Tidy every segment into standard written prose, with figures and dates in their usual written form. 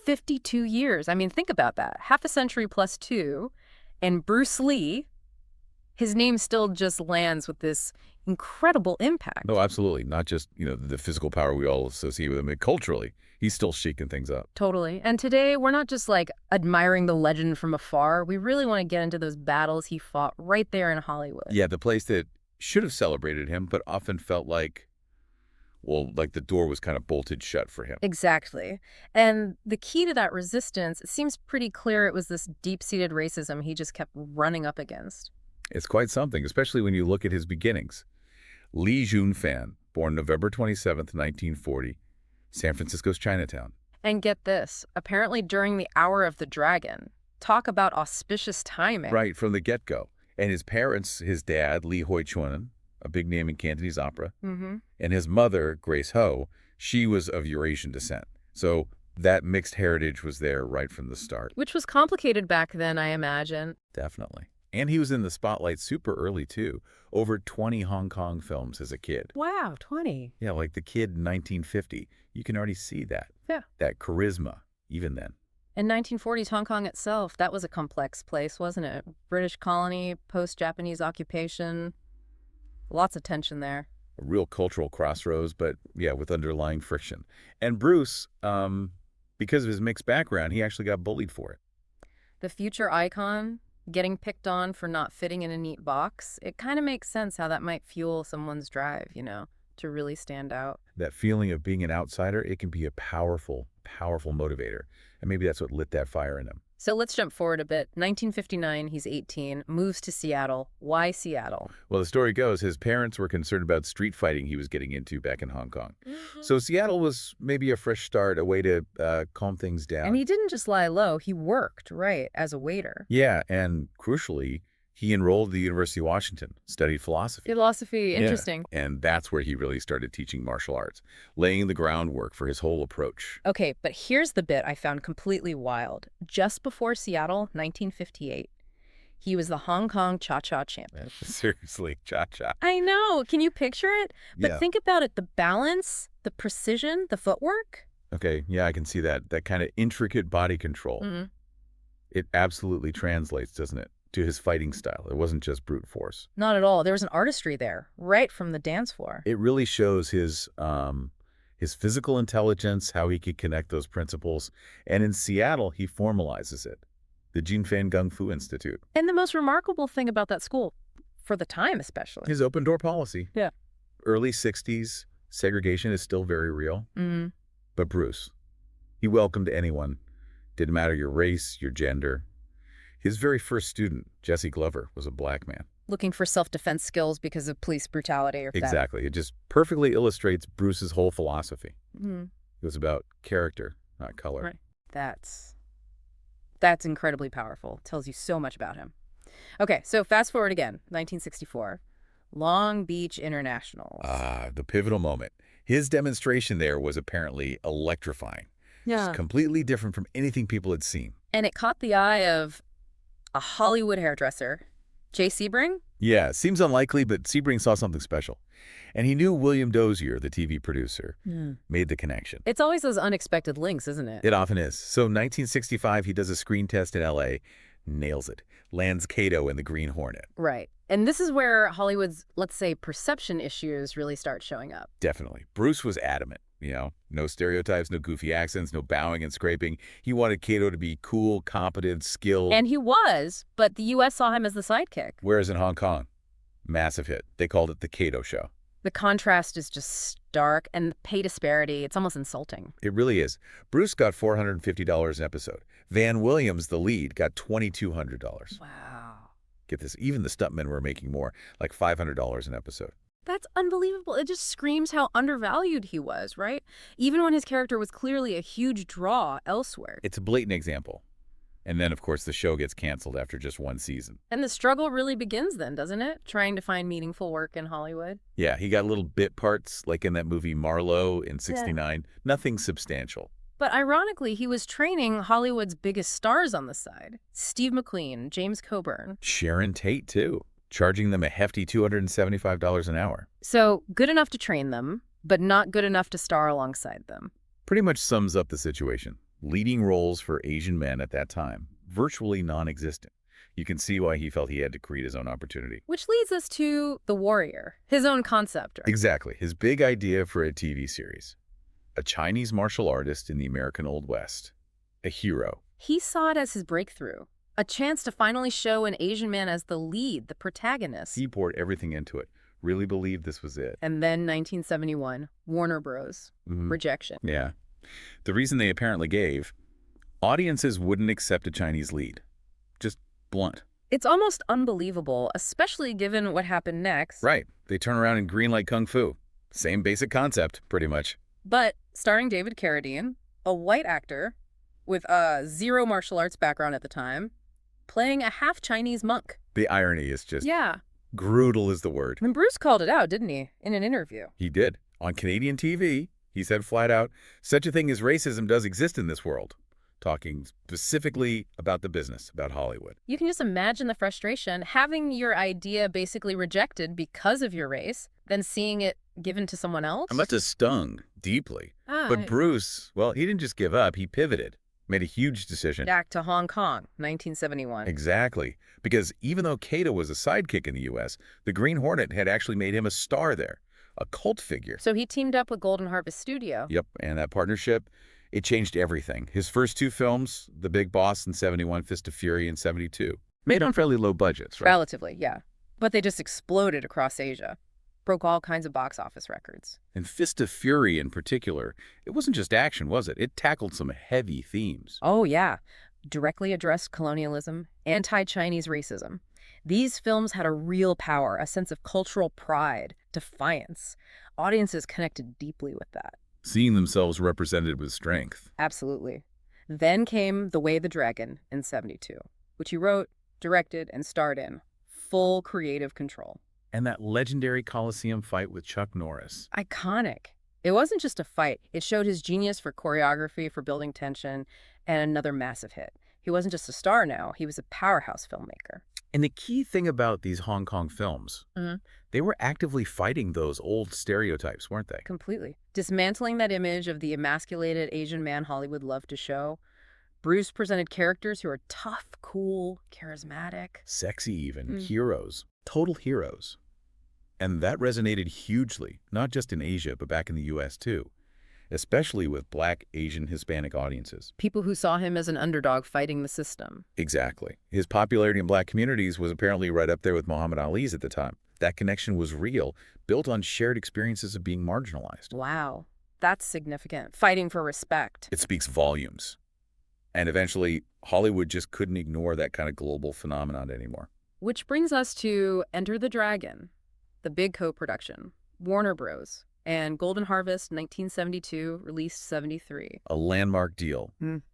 52 years. I mean, think about that. Half a century plus 2. And Bruce Lee, his name still just lands with this incredible impact. No, absolutely. Not just, the physical power we all associate with him, but culturally, he's still shaking things up. Totally. And today, we're not just like admiring the legend from afar. We really want to get into those battles he fought right there in Hollywood. Yeah, the place that should have celebrated him, but often felt like the door was kind of bolted shut for him. Exactly. And the key to that resistance, it seems pretty clear it was this deep-seated racism he just kept running up against. It's quite something, especially when you look at his beginnings. Li Junfan, born November 27th, 1940, San Francisco's Chinatown. And get this, apparently during the Hour of the Dragon. Talk about auspicious timing. Right, from the get-go. And his parents, his dad, Li Hoi Chuan, a big name in Cantonese opera, and his mother, Grace Ho, she was of Eurasian descent. So that mixed heritage was there right from the start. Which was complicated back then, I imagine. Definitely. And he was in the spotlight super early, too. Over 20 Hong Kong films as a kid. Wow, 20. Yeah, like The Kid in 1950. You can already see that. Yeah. That charisma, even then. In 1940s Hong Kong itself, that was a complex place, wasn't it? British colony, post-Japanese occupation. Lots of tension there. A real cultural crossroads, but yeah, with underlying friction. And Bruce, because of his mixed background, he actually got bullied for it. The future icon, getting picked on for not fitting in a neat box, it kind of makes sense how that might fuel someone's drive, to really stand out. That feeling of being an outsider, it can be a powerful, powerful motivator. And maybe that's what lit that fire in him. So let's jump forward a bit. 1959, he's 18, moves to Seattle. Why Seattle? Well, the story goes, his parents were concerned about street fighting he was getting into back in Hong Kong. So Seattle was maybe a fresh start, a way to calm things down. And he didn't just lie low. He worked, right, as a waiter. Yeah, and crucially, he enrolled at the University of Washington, studied philosophy. Philosophy, interesting. Yeah. And that's where he really started teaching martial arts, laying the groundwork for his whole approach. Okay, but here's the bit I found completely wild. Just before Seattle, 1958, he was the Hong Kong Cha-Cha champion. Seriously, Cha-Cha. I know. Can you picture it? But Yeah. think about it. The balance, the precision, the footwork. Okay, yeah, I can see that. That kind of intricate body control. It absolutely translates, doesn't it, to his fighting style. It wasn't just brute force. Not at all. There was an artistry there, right from the dance floor. It really shows his physical intelligence, how he could connect those principles. And in Seattle, he formalizes it. The Jinfan Kung Fu Institute. And the most remarkable thing about that school, for the time especially. His open door policy. Yeah. Early 60s, segregation is still very real. But Bruce, he welcomed anyone. Didn't matter your race, your gender. His very first student, Jesse Glover, was a black man. Looking for self-defense skills because of police brutality or Exactly. It just perfectly illustrates Bruce's whole philosophy. It was about character, not color. Right. That's incredibly powerful. Tells you so much about him. Okay, so fast forward again, 1964. Long Beach Internationals. The pivotal moment. His demonstration there was apparently electrifying. Yeah. It's completely different from anything people had seen. And it caught the eye of a Hollywood hairdresser, Jay Sebring. Yeah, seems unlikely, but Sebring saw something special. And he knew William Dozier, the TV producer, made the connection. It's always those unexpected links, isn't it? It often is. So 1965, he does a screen test in L.A., nails it, lands Kato in the Green Hornet. Right. And this is where Hollywood's, let's say, perception issues really start showing up. Definitely. Bruce was adamant, no stereotypes, no goofy accents, no bowing and scraping. He wanted Kato to be cool, competent, skilled. And he was, but the U.S. saw him as the sidekick. Whereas in Hong Kong, massive hit. They called it the Kato Show. The contrast is just stark, and the pay disparity, it's almost insulting. It really is. Bruce got $450 an episode. Van Williams, the lead, got $2,200. Wow. Get this, even the stuntmen were making more, like $500 an episode. That's unbelievable. It just screams how undervalued he was, right? Even when his character was clearly a huge draw elsewhere. It's a blatant example. And then, of course, the show gets canceled after just one season. And the struggle really begins then, doesn't it? Trying to find meaningful work in Hollywood. Yeah, he got little bit parts, like in that movie Marlowe in '69. Yeah. Nothing substantial. But ironically, he was training Hollywood's biggest stars on the side. Steve McQueen, James Coburn. Sharon Tate, too. Charging them a hefty $275 an hour. So good enough to train them, but not good enough to star alongside them. Pretty much sums up the situation. Leading roles for Asian men at that time, virtually non-existent. You can see why he felt he had to create his own opportunity. Which leads us to The Warrior, his own concept. Right? Exactly. His big idea for a TV series. A Chinese martial artist in the American Old West. A hero. He saw it as his breakthrough, a chance to finally show an Asian man as the lead, the protagonist. He poured everything into it. Really believed this was it. And then 1971, Warner Bros. Rejection. Yeah. The reason they apparently gave, audiences wouldn't accept a Chinese lead. Just blunt. It's almost unbelievable, especially given what happened next. Right. They turn around and greenlight Kung Fu. Same basic concept, pretty much. But starring David Carradine, a white actor with a zero martial arts background at the time, playing a half-Chinese monk. The irony is just... Yeah. Brutal is the word. And Bruce called it out, didn't he, in an interview? He did. On Canadian TV, he said flat out, such a thing as racism does exist in this world. Talking specifically about the business, about Hollywood. You can just imagine the frustration, having your idea basically rejected because of your race, then seeing it given to someone else. And must have stung deeply. But Bruce, well, he didn't just give up, he pivoted. Made a huge decision. Back to Hong Kong, 1971. Exactly. Because even though Kato was a sidekick in the U.S., the Green Hornet had actually made him a star there. A cult figure. So he teamed up with Golden Harvest Studio. Yep, and that partnership, it changed everything. His first two films, The Big Boss in 71, Fist of Fury in 72, made on fairly low budgets, right? Relatively, yeah. But they just exploded across Asia. Broke all kinds of box office records. And Fist of Fury in particular, it wasn't just action, was it? It tackled some heavy themes. Oh, yeah. Directly addressed colonialism, anti-Chinese racism. These films had a real power, a sense of cultural pride, defiance. Audiences connected deeply with that. Seeing themselves represented with strength. Absolutely. Then came The Way of the Dragon in 72, which he wrote, directed, and starred in. Full creative control. And that legendary Coliseum fight with Chuck Norris. Iconic. It wasn't just a fight. It showed his genius for choreography, for building tension, and another massive hit. He wasn't just a star now. He was a powerhouse filmmaker. And the key thing about these Hong Kong films, they were actively fighting those old stereotypes, weren't they? Completely. Dismantling that image of the emasculated Asian man Hollywood loved to show. Bruce presented characters who are tough, cool, charismatic. Sexy even. Heroes. Total heroes. And that resonated hugely, not just in Asia, but back in the U.S. too, especially with Black, Asian, Hispanic audiences. People who saw him as an underdog fighting the system. Exactly. His popularity in Black communities was apparently right up there with Muhammad Ali's at the time. That connection was real, built on shared experiences of being marginalized. Wow, that's significant. Fighting for respect. It speaks volumes. And eventually, Hollywood just couldn't ignore that kind of global phenomenon anymore. Which brings us to Enter the Dragon, the big co-production, Warner Bros. And Golden Harvest, 1972, released 73. A landmark deal.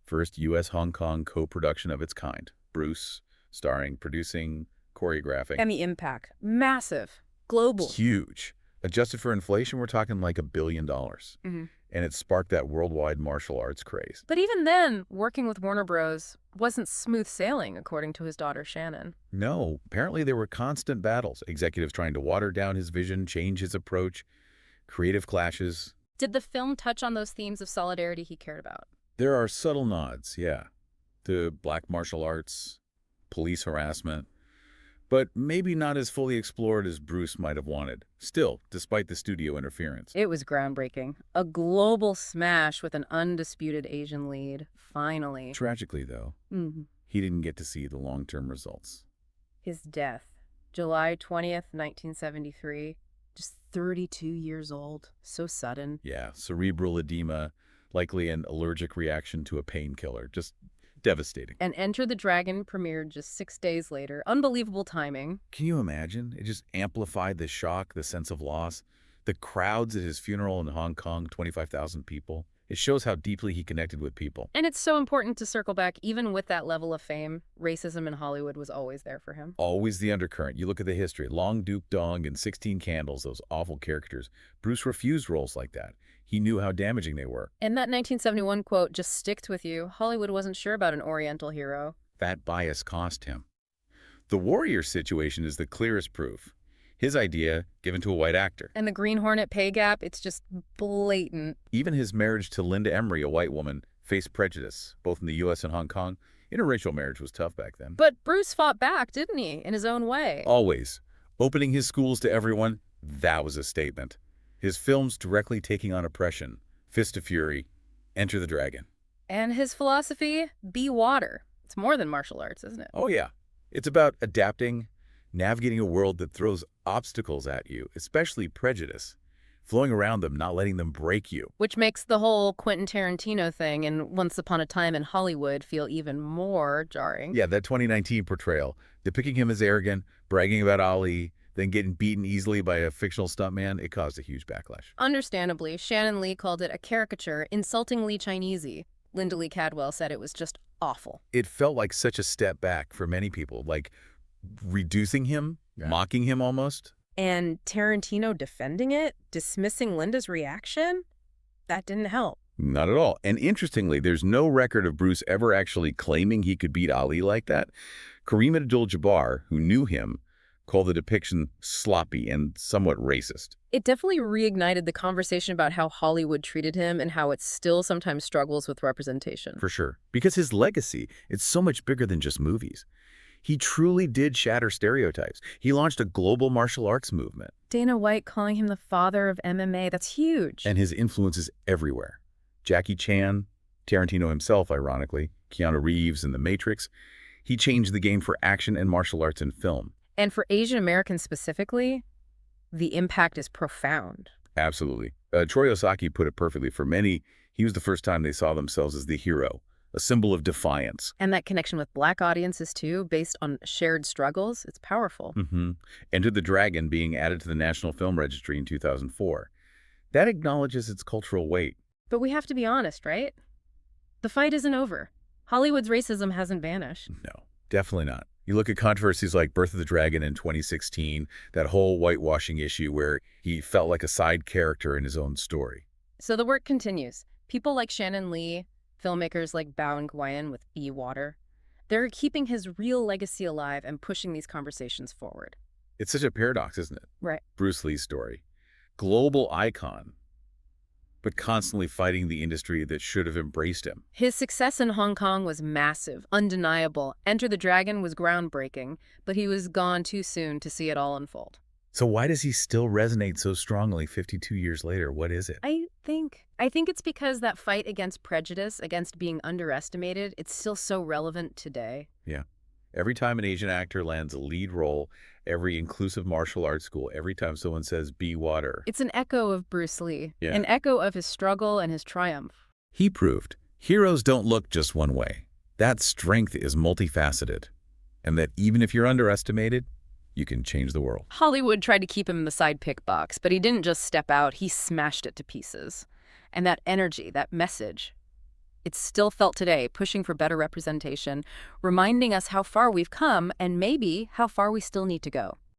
First U.S.-Hong Kong co-production of its kind. Bruce, starring, producing, choreographing. And the impact. Massive. Global. Huge. Adjusted for inflation, we're talking like $1 billion. And it sparked that worldwide martial arts craze. But even then, working with Warner Bros. Wasn't smooth sailing, according to his daughter Shannon. No. Apparently there were constant battles. Executives trying to water down his vision, change his approach. Creative clashes. Did the film touch on those themes of solidarity he cared about? There are subtle nods, yeah, to Black martial arts, police harassment, but maybe not as fully explored as Bruce might have wanted. Still, despite the studio interference. It was groundbreaking. A global smash with an undisputed Asian lead, finally. Tragically, though, he didn't get to see the long-term results. His death, July 20th, 1973. Just 32 years old. So sudden. Yeah, cerebral edema, likely an allergic reaction to a painkiller. Just devastating. And Enter the Dragon premiered just 6 days later. Unbelievable timing. Can you imagine? It just amplified the shock, the sense of loss. The crowds at his funeral in Hong Kong, 25,000 people. It shows how deeply he connected with people. And it's so important to circle back, even with that level of fame, racism in Hollywood was always there for him. Always the undercurrent. You look at the history. Long Duke Dong and 16 Candles, those awful characters. Bruce refused roles like that. He knew how damaging they were. And that 1971 quote just sticked with you. Hollywood wasn't sure about an Oriental hero. That bias cost him. The Warrior situation is the clearest proof. His idea given to a white actor. And the Green Hornet pay gap, it's just blatant. Even his marriage to Linda Emery, a white woman, faced prejudice, both in the U.S. and Hong Kong. Interracial marriage was tough back then. But Bruce fought back, didn't he, in his own way? Always. Opening his schools to everyone, that was a statement. His films directly taking on oppression, Fist of Fury, Enter the Dragon. And his philosophy, be water. It's more than martial arts, isn't it? Oh, yeah. It's about adapting, navigating a world that throws obstacles at you, especially prejudice, flowing around them, not letting them break you. Which makes the whole Quentin Tarantino thing and Once Upon a Time in Hollywood feel even more jarring. Yeah, that 2019 portrayal, depicting him as arrogant, bragging about Ali, then getting beaten easily by a fictional stuntman, it caused a huge backlash. Understandably, Shannon Lee called it a caricature, insultingly Chinesey. Linda Lee Cadwell said it was just awful. It felt like such a step back for many people, like reducing him, mocking him almost. And Tarantino defending it, dismissing Linda's reaction? That didn't help. Not at all. And interestingly, there's no record of Bruce ever actually claiming he could beat Ali like that. Kareem Abdul-Jabbar, who knew him, called the depiction sloppy and somewhat racist. It definitely reignited the conversation about how Hollywood treated him and how it still sometimes struggles with representation. For sure. Because his legacy, it's so much bigger than just movies. He truly did shatter stereotypes. He launched a global martial arts movement. Dana White calling him the father of MMA, that's huge. And his influence is everywhere. Jackie Chan, Tarantino himself, ironically, Keanu Reeves in The Matrix. He changed the game for action and martial arts in film. And for Asian Americans specifically, the impact is profound. Absolutely. Troy Osaki put it perfectly. For many, he was the first time they saw themselves as the hero, a symbol of defiance. And that connection with Black audiences, too, based on shared struggles, it's powerful. Enter the Dragon being added to the National Film Registry in 2004. That acknowledges its cultural weight. But we have to be honest, right? The fight isn't over. Hollywood's racism hasn't vanished. No, definitely not. You look at controversies like Birth of the Dragon in 2016, that whole whitewashing issue where he felt like a side character in his own story. So the work continues. People like Shannon Lee, filmmakers like Bao Nguyen with Be Water, they're keeping his real legacy alive and pushing these conversations forward. It's such a paradox, isn't it? Right. Bruce Lee's story. Global icon, but constantly fighting the industry that should have embraced him. His success in Hong Kong was massive, undeniable. Enter the Dragon was groundbreaking, but he was gone too soon to see it all unfold. So why does he still resonate so strongly 52 years later? What is it? I think it's because that fight against prejudice, against being underestimated, it's still so relevant today. Yeah. Every time an Asian actor lands a lead role, every inclusive martial arts school, every time someone says, be water. It's an echo of Bruce Lee, Yeah. an echo of his struggle and his triumph. He proved heroes don't look just one way. That strength is multifaceted. And that even if you're underestimated, you can change the world. Hollywood tried to keep him in the sidekick box, but he didn't just step out, he smashed it to pieces. And that energy, that message, it's still felt today, pushing for better representation, reminding us how far we've come and maybe how far we still need to go.